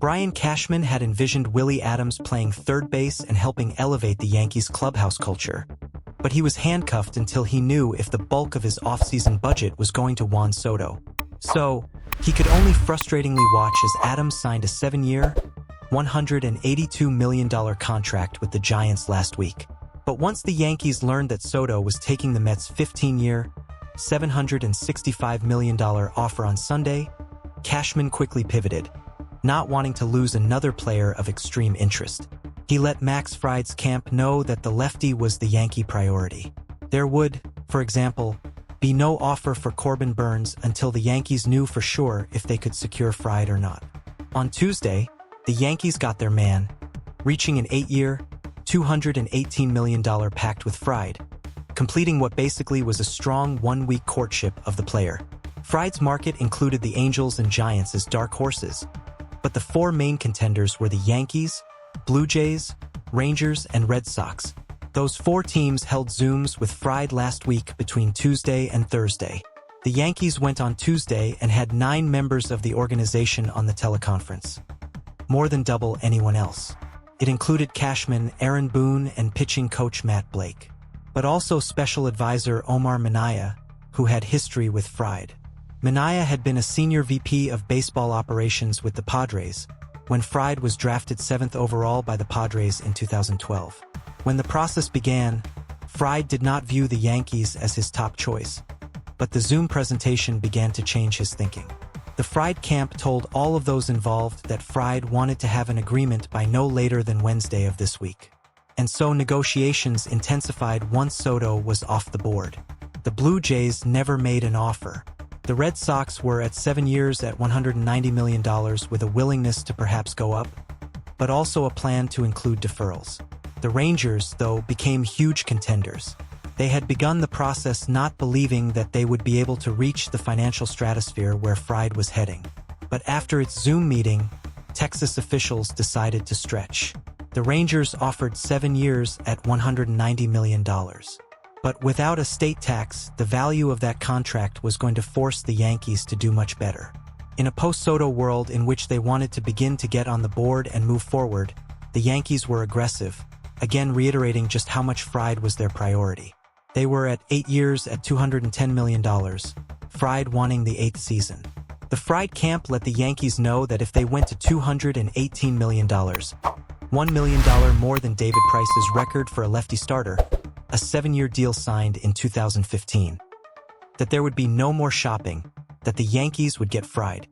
Brian Cashman had envisioned Willy Adames playing third base and helping elevate the Yankees' clubhouse culture. But he was handcuffed until he knew if the bulk of his offseason budget was going to Juan Soto. So, he could only frustratingly watch as Adames signed a 7-year, $182 million contract with the Giants last week. But once the Yankees learned that Soto was taking the Mets' 15-year, $765 million offer on Sunday, Cashman quickly pivoted, not wanting to lose another player of extreme interest. He let Max Fried's camp know that the lefty was the Yankee priority. There would, for example, be no offer for Corbin Burnes until the Yankees knew for sure if they could secure Fried or not. On Tuesday, the Yankees got their man, reaching an 8-year, $218 million pact with Fried, completing what basically was a strong 1-week courtship of the player. Fried's market included the Angels and Giants as dark horses, but the 4 main contenders were the Yankees, Blue Jays, Rangers, and Red Sox. Those 4 teams held Zooms with Fried last week between Tuesday and Thursday. The Yankees went on Tuesday and had 9 members of the organization on the teleconference, more than double anyone else. It included Cashman, Aaron Boone, and pitching coach Matt Blake, but also special advisor Omar Minaya, who had history with Fried. Minaya had been a senior VP of baseball operations with the Padres when Fried was drafted 7th overall by the Padres in 2012. When the process began, Fried did not view the Yankees as his top choice, but the Zoom presentation began to change his thinking. The Fried camp told all of those involved that Fried wanted to have an agreement by no later than Wednesday of this week. And so negotiations intensified once Soto was off the board. The Blue Jays never made an offer. The Red Sox were at 7 years at $190 million with a willingness to perhaps go up, but also a plan to include deferrals. The Rangers, though, became huge contenders. They had begun the process not believing that they would be able to reach the financial stratosphere where Fried was heading. But after its Zoom meeting, Texas officials decided to stretch. The Rangers offered 7 years at $190 million. But without a state tax, the value of that contract was going to force the Yankees to do much better. In a post-Soto world in which they wanted to begin to get on the board and move forward, the Yankees were aggressive, again reiterating just how much Fried was their priority. They were at 8 years at $210 million, Fried wanting the 8th season. The Fried camp let the Yankees know that if they went to $218 million, $1 million more than David Price's record for a lefty starter, a 7-year deal signed in 2015, that there would be no more shopping, that the Yankees would get Fried.